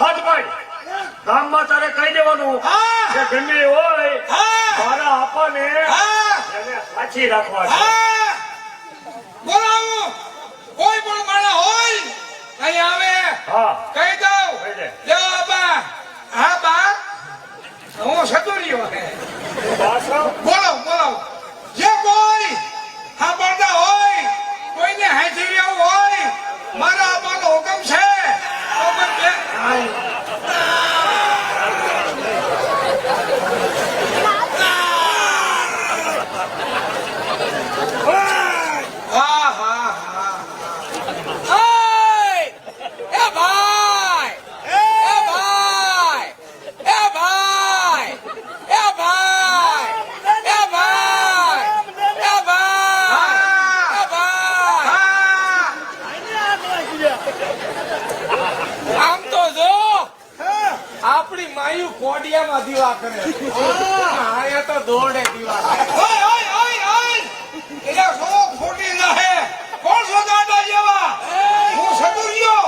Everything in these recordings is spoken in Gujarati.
હાજભાઈ ગામમાં તારે કહી દેવાનું કે ગમે હોય મારા આપાને એને સાચી રાખવા છે. બોલાવો કોઈ પણ માણસ હોય અહીં આવે હા કહી દઉં કહી દે. જો બા હા બા હું સતુરિયો હે બાસા બોલો બોલો જે કોઈ સાંભળતા હોય કોઈને હાથી રહેવું હોય મારા આપાનો હુકમ છે તો પણ હા હા હા એ ભાઈ એ ભાઈ એ ભાઈ એ ભાઈ એ ભાઈ એ ભાઈ આમ તો જો આપણી માયુ કોડિયામાં દીવા કરે આયા તો દોડે દીવા કરે ઓય ઓય ઓય ઓય એટલે સો ખોટી ના હે કોણ સો દાદા જેવા હું સતુરિયો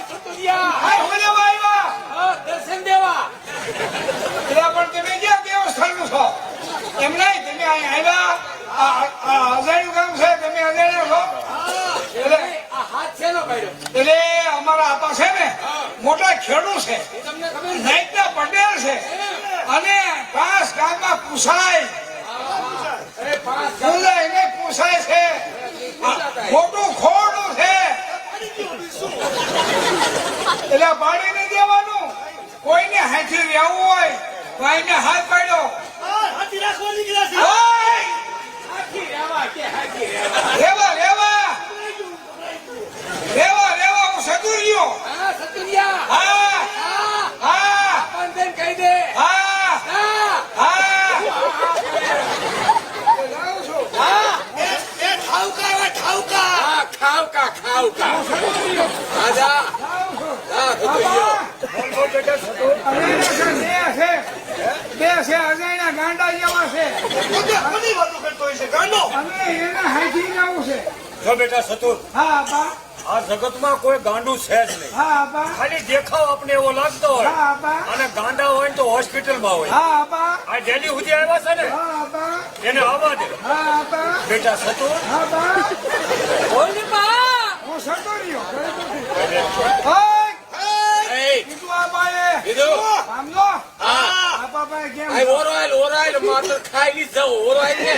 સતુરિયા હાય હોલે આવ્યા દર્શન દેવા એટલે પણ તમે જે કેવો સ્થળનું છો એમ નહીં તમે અહીં આવ્યા અજાણ્યું કામ છે તમે અજાણ્યા છો એટલે આ હાથ છે નો કર્યો એટલે અમારા આપા છે ને મોટા ખેડૂત છે તમને ખબર નાઈટના પટેલ છે અને 5 ગામમાં પૂછાય અરે 5 ગામમાં એને પૂછાય છે મોટું ખોડું છે એટલે બાળીને દેવાનું કોઈને હાથી રહેવું હોય કોઈને હાથ પાડ્યો હાથી રાખવા નીકળ્યા છે. હાથી રહેવા કે હાથી રહેવા રહેવા રેવા રેવા હું સતુરિયો હા સતુરિયા હા હા પંદન કહી દે હા હા હા લાવ છો હા એ ઠાવકા ઠાવકા હા ખાવકા ખાવકા આજા હા સતુરિયો બોલ બેટા સતો બે છે અજાણ્યા ગાંડા જેવા છે કોની વાતો કરતો હોય છે ગાંડો? અમે એના હાથી જવું છે જો બેટા સતુર હા બા આ જગતમાં કોઈ ગાંડું છે જ નહીં. હા બા ખાલી દેખાવ આપણે એવો લાગતો હોય હા બા અને ગાંડા હોય ને તો હોસ્પિટલમાં હોય. હા બા આ ડેલી સુધી આવ્યા છે ને હા બા એને આવવા દે. હા બા બેટા સતુર હા બા બોલની બા હું સતુરિયો ઓય કીધું આ બાએ આમનો આ બાપાએ કેમ ઓરાઈલ માત્ર ખાઈ લીધ જાવ ઓરાઈલ ને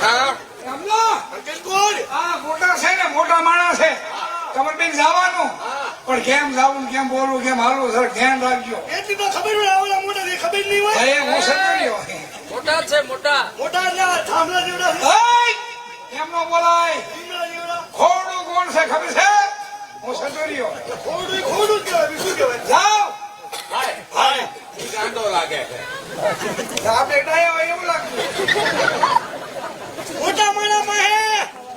હા આમનો અંકલ કોણ? આ મોટા છે ને મોટા માણસ છે તમારે બેન જવાનું પણ કેમ જવું કેમ બોલવું કેમ હાલવું સર ધ્યાન રાખજો એટલી તો ખબર હોય આવડા મોટા ને ખબર નહીં હોય. ભાઈ હું સતુરિયો મોટા છે મોટા મોટા એટલે આ થાંભલા જેવડા છે. ઓય કેમ નો બોલાય લીમડા જેવડા. ખોડું કોણ છે ખબર છે હું સતુરિયો ખોડું ખોડું જ કહેવાય, બીજું કહેવાય. જાઓ હાય ઈ ગાંડો લાગે છે આપણે ડાયા હોય એવું લાગતું મોટા માણામાં હે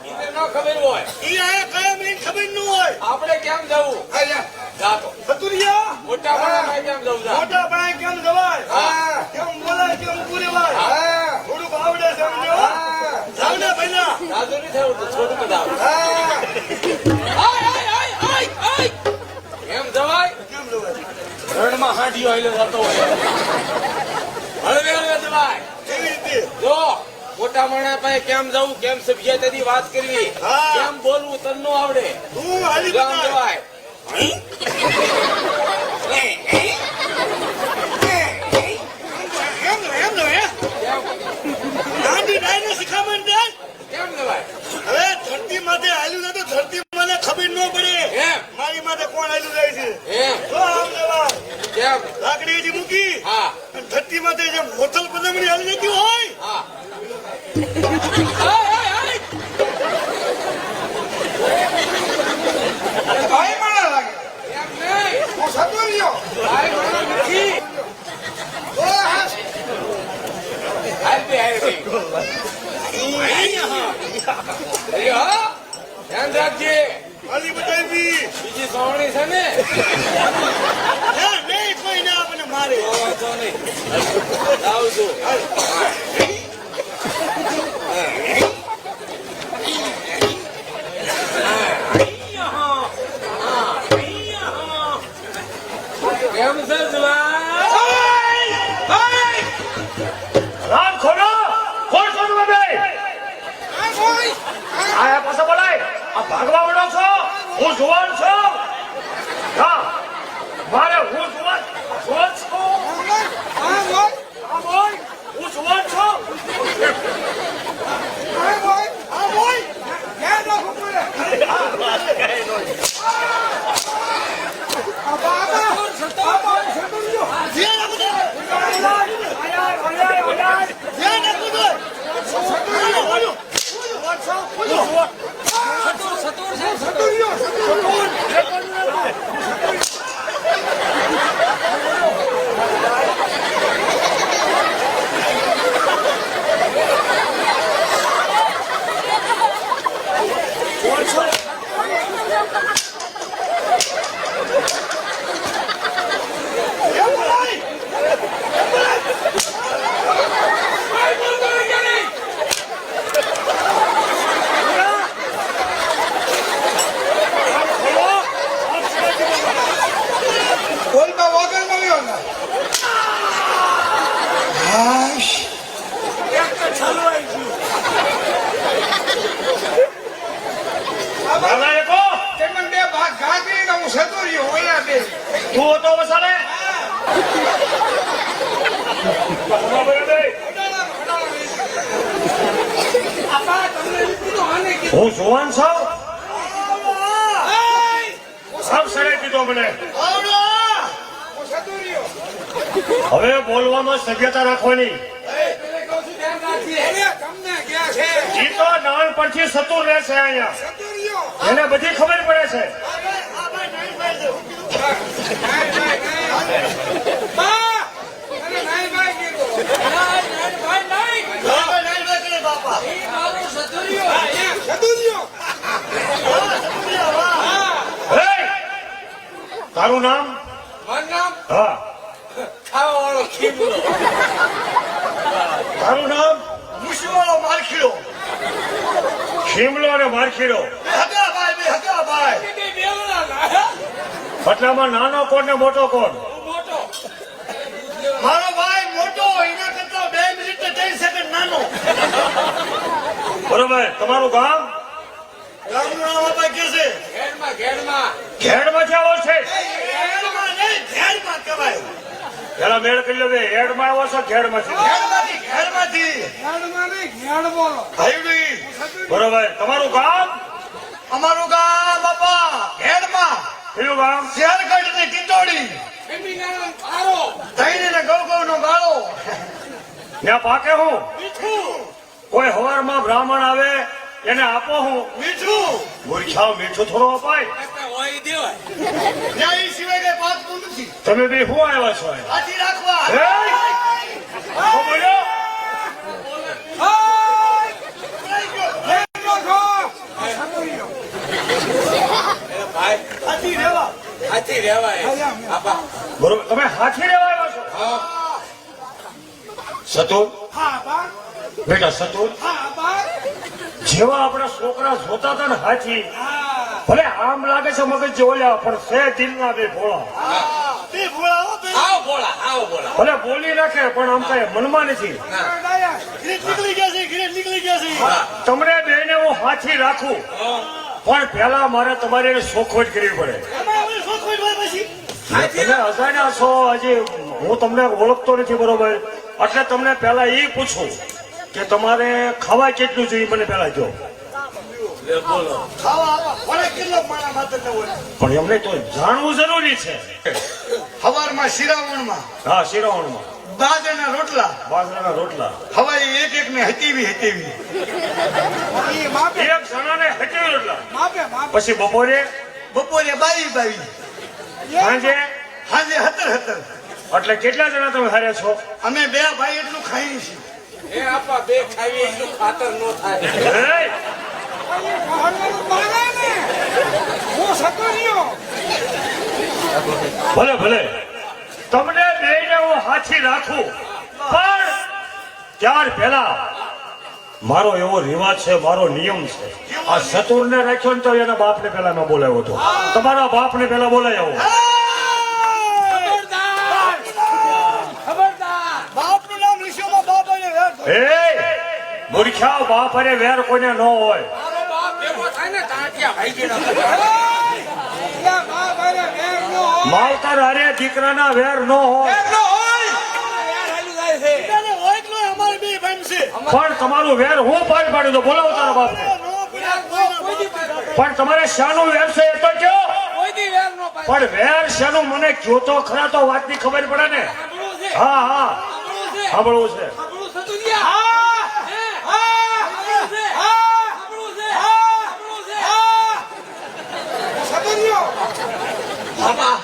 ઈને ન ખબર હોય ઈ આ કયા મહિને ખબર ન હોય. આપણે કેમ જવું આયા જાતો સતુરિયા મોટા માણસ કેમ જવું જા મોટા ભાઈ કેમ જવાય? હા કેમ બોલાય કેમ પૂરેવાય? હા થોડુંક આવડે સમજો. જાવ ને પહેલા રાજુ નહીં થયું તો છોડું બધા હા કેમ જવાય કેમ જવાય? રણમાં હાંડીઓ આવેલો જતો હોય હળવે હળવે જવાય કેવી રીતે? જો મોટા માણસ પાસે કેમ જવું કેમ સભ્યતાથી વાત કરવી હા. કેમ બોલવું તને ન આવડે તું હાલી ગામ બતાય. જવાય એમ નો હે? ગાંધી ડાયને શિખામણ દે. કેમ જવાય હવે ધરતી માથે હાલ્યું ને તો ધરતી મને ખબર ન પડે એમ મારી માથે કોણ હાલ્યું જાય છે. એમ તો આમ જવા કેમ લાકડી હજી મૂકી હા અને ધરતી માથે જેમ મોથલ પદમણી હાલી જતી હોય હા ભાઈ માણા લાગે એમ નહીં હું સતુરિયો ભાઈ માણસ નથી ઓ હા હાલ બે હાલ બે અરે હા ધ્યાન રાખજે હાલી બતાવી બીજી સોવણી છે ને નહીં કોઈ ના આપણને મારે વાંધો નહીં આવું છું કેમ છે જુવાન? રામ ખોલો ખોલ ખોલ બે આયા પાછા બોલાય આ ભાગવા વાળો છો હું જુવાન છું હા મારે હું જુવાન છું હા બોલ હું જુવાન છું બોલતા વગર મળ્યો ને નાલાયકો તેમને બે ભાગ ઘા કરીને હું સતો રહ્યો ઓલા બે તું હતો વસાલે હું જુવાન છું સબ સરે કીધો મને હું સતો રહ્યો હવે બોલવામાં સભ્યતા રાખવાની તમને ક્યાં છે ઈ તો નાનપણથી સતુર રહે છે અહીંયા સતો રહ્યો એને બધી ખબર પડે છે હે! તારું નામ હા તારું નામ મુશીવાળો મારખીડો શિમલો અને મારખીડો હગા ભાઈ બટલામાં નાનો કોણ ને મોટો કોણ મારો ભાઈ મોટો એના કરતા 2 મિનિટ ને 3 સેકન્ડ નાનો બરોબર તમારું ગામ ગામનું નામ આપણે કે છે ઘેડમાંથી આવો છે ઘેડમાં નહીં ઘેડમાં કહેવાય પેલા મેળ કરી લે હેડમાં આવો છો ઘેડમાંથી ઘેડમાંથી ભાઈડી બરોબર તમારું ગામ અમારું ગામ બાપા ઘેડમાં કયું ગામ શેરગઢ ની ટીટોડી તૈણી ને ગૌ નો ગાળો ત્યાં પાકે હું કોઈ હવારમાં બ્રાહ્મણ આવે એને આપો હું મીઠું મૂર્છાઓ મીઠું થોડું અપાય ત્યાં ઈ સિવાય કઈ પાકતું નથી તમે બે શું આવ્યા છો હાથી રાખવા હે! શું બોલ્યો? હાથી રહેવા બરોબર તમે હાથી રહેવા આવ્યા છો સતુર બેટા સતુર જેવા આપણા છોકરા જોતા હતા ને હાથી ભલે આમ લાગે છે મગજ જોલ્યા પણ છે દિલના બે ભોળા તે ભોળાઓ તે ભલે બોલી નાખે પણ આમ કઈ મનમાં નથી ગ્રેટ નીકળી ગયા છે તમને બેને હું હાથી રાખું પણ પેલા મારે તમારે એને શોખવટ કરવી પડે એમાં હવે શું કોઈ હોય પછી તમે અજાણ્યા છો હજી હું તમને ઓળખતો નથી બરોબર એટલે તમને પેલા એ પૂછું કે તમારે ખાવા કેટલું જોઈએ મને પેલા જો ખાવા આવા ભલે કેટલો માણા માત્ર ન હોય પણ એમને તો જાણવું જરૂરી છે હવારમાં શિરામણમાં હા શિરાવણમાં બાજરાના રોટલા બાજરાના રોટલા હવારે એક ને હતીવી એક જણાને હટેવી રોટલા પછી બપોરે બપોરે બાવી સાંજે સાંજે હતર એટલે કેટલા જણા તમે હાર્યા છો અમે બે ભાઈ એટલું ખાઈએ છીએ હે! ભલે ભલે તમને બેને હું હાથી રાખું પણ ત્યાર પહેલા મારો એવો રિવાજ છે મારો નિયમ છે આ સતુરને રાખ્યો ને તો એના બાપને પેલા મેં બોલાવ્યો હતો તમારા બાપને પેલા બોલાવ્યો એ મૂર્ખ્યા બાપ અરે વેર કોઈને ન હોય. મારો બાપ ભેગો થાય ને ટાંટિયા ભાઈ ગયેલા બાપ અરે વેર નો હોય માવતર અરે દીકરાના વેર ન હોય. વેર નો હોય યાર હાલું જાય છે તને હોય કે નહીં, અમારે બે ભાઈ છે. પણ તમારું વેર હું પાડ પાડું તો બોલાવો તારા બાપને. પણ તમારે શાનું વેર છે એ તો કયો. કોઈ દી વેર નો પાડે પણ વેર શાનું મને કયો તો ખરા, તો વાતની ખબર પડે ને. સાંભળવું છે હા હા સાંભળવું સાંભળવું છે છે. સાંભળવું સતુરિયા સાંભળવું છે સાંભળવું છે સતુરિયો આપા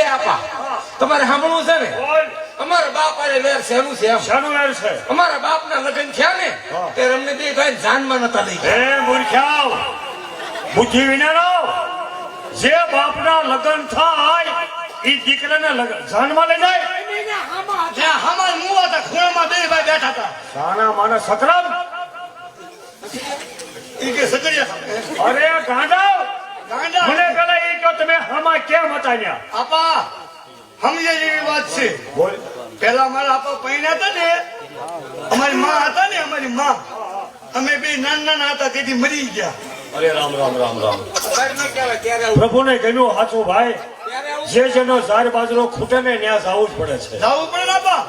એ આપા તમારે સાંભળવું છે ને. બોલ અમારા બાપ અરે વેર શેનું છે એમ શાનું વેર છે. અમારા બાપના લગ્ન થયા ને તે અમને બે ભાઈ જાનમાં નતા લઈ ગયા. એ મૂર્ખ્યાઓ બુદ્ધિ વિનાનો જે બાપના લગ્ન થાય ઈ દીકરાના લગ્ન જાનમાં લઈ જાય. જ્યાં હમાર મુવા હતા, ખૂણામાં બે ભાઈ બેઠા હતા. સાના માના સકરામ. ઈ કે સકરિયા અરે ગાંડા ગાંડા મને પેલા એ કહો તમે આમાં કેમ હતા ત્યાં. આપા સમજે જેવી વાત છે. બોલ પેલા મારા આપા પૈણા હતા ને, અમારી માં હતા ને, અમારી માં અમે બે નાના હતા તેથી મરી ગયા. અરે રામ રામ રામ રામ. ખબર ન કહેવાય ત્યારે આવું પ્રભુને કહ્યું સાચું ભાઈ, ત્યારે આવું જે જેનો ઝાર બાજરો ખૂટે ને ત્યાં જવું જ પડે છે. જાવું પડે ને આપા.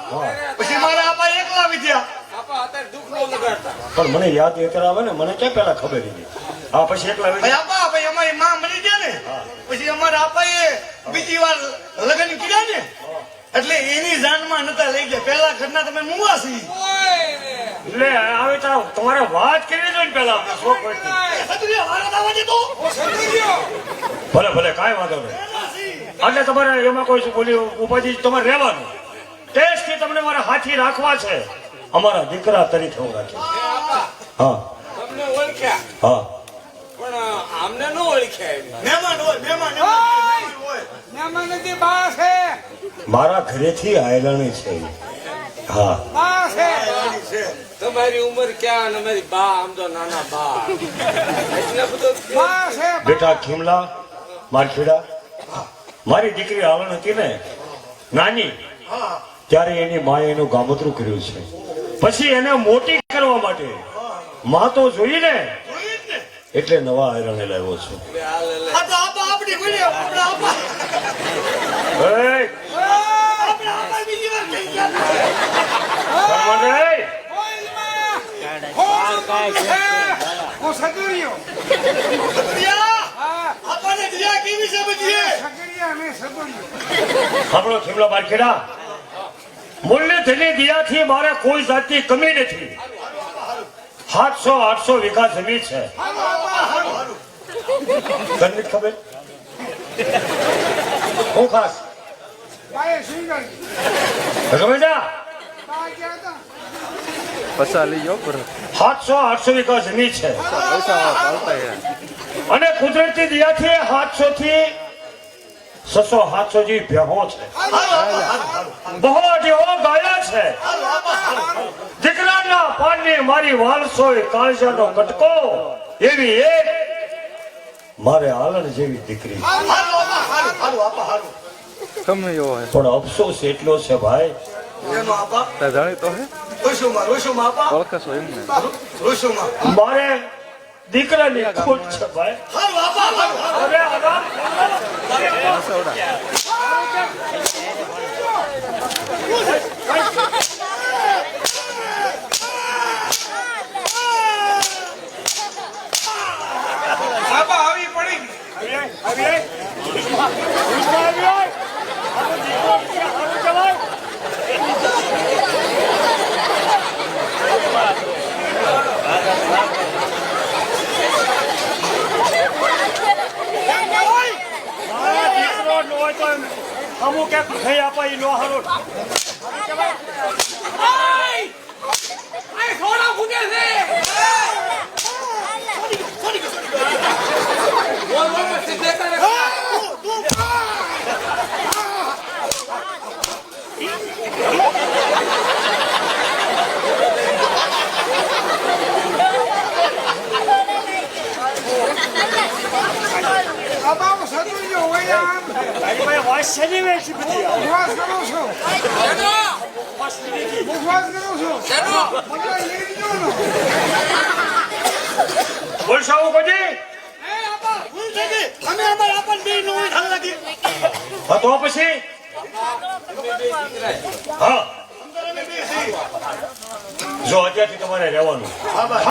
પછી મારા આપા એકલા વિદ્યા. આપા અત્યારે દુઃખ ન લગાડતા પણ મને યાદ એ કરાવે ને, મને ક્યાં પેલા ખબર હતી. હા પછી એકલા ભાઈ આપા ભાઈ અમારી માં મરી ગયા ને, પછી અમારા આપાએ બીજી વાર લગ્ન કર્યા ને, એટલે એની જાનમાં નતા લઈ ગયા. પેલા ઘરના તમે મુવા છી. લે આવે તો તમારે વાત કરી દો ને પેલા અમને શોખ હોય તો. સતુરિયા વાળા દાવા દે તો. ભલે ભલે કાંઈ વાંધો નહીં. એટલે તમારે એમાં કોઈ શું બોલી ઉપાધિ તમારે રહેવાનું. ટેસ્ટથી તમને મારા હાથી રાખવા છે, અમારા દીકરા તરીકે હું રાખી. હા તમને ઓળખ્યા હા પણ આમને ન ઓળખ્યા એમ. મહેમાન હોય, મહેમાન મહેમાન હોય. મહેમાન નથી બા છે મારા ઘરેથી આયલાણી છે. હા બા છે છે. તમારી ઉંમર ક્યાં અને મારી બા આમ તો નાના બા એટલે બધું બા છે બેટા ખીમલા મારખીડા, મારી દીકરી આવણ હતી ને નાની, હા ત્યારે એની માએ એનું ગામતરું કર્યું છે. પછી એને મોટી કરવા માટે માં તો જોઈ ને, જોયું જ ને. એટલે નવા આયરણે લાવ્યો છું. આ તો આપા આપણી બોલી, આપણા આપા એ, આપણા આપા બીજી વાર થઈ ગયા. પરમાને, હું સગુરિયો સતુરિયા આપણને દિયા કેવી છે બધી. સગુરિયા મેં સગુરિયો સાંભળો ખીમલા મારખીડા, મૂલ્ય ધની દિયાથી મારે કોઈ જાતની કમી નથી. 700-800 વીઘા જમીન છે. તને ખબર હું ખાસ બાએ સિંગલ ખબર છે? બા ગયા હતા પૈસા લઈ જાઓ પર 700-800 વીઘા જમીન છે. પૈસા આવતા યાર અને કુદરતી દિયાથી 700 થી 600-700 જેવી ભેહો છે. બહુ જેવો ગાયા છે. દીકરાના પાનની મારી વાલસોય કાળજાનો કટકો, એવી એક મારે આલણ જેવી દીકરી. હારું આપા, હારું, હારું આપા, હારું. ગમે એવો હોય પણ અફસોસ એટલો છે ભાઈ, એનો આપા તારે જાણી તો હે રોશુમાં આપા ઓળખાશો એમ ને રોશુમાં. મારે દીકરાની ખોટ છે ભાઈ. હારું આપા, હારું, હારું. અરે આરામ. હસવડા બાબા આવી પડી અમુક એક થઈ આપા ઈ લોહારો. થોડા ફૂટે છે બોલ બોલ પછી દેતા રહે બાબા સતુરિયો હોય આમ તારી પાસે વાત શેની વેચી બધી? ઉપવાસ કરું છું મુખવાસ કરું છું શેનો? મને લઈ ગયો ને બોલશો આવું કોઈ ભૂલ થઈ ગઈ અમે અમારા આપણને બે નું હોય થાળ લાગી હા તો પછી હા અમે બે છીએ જો અત્યારથી તમારે રહેવાનું હા બસ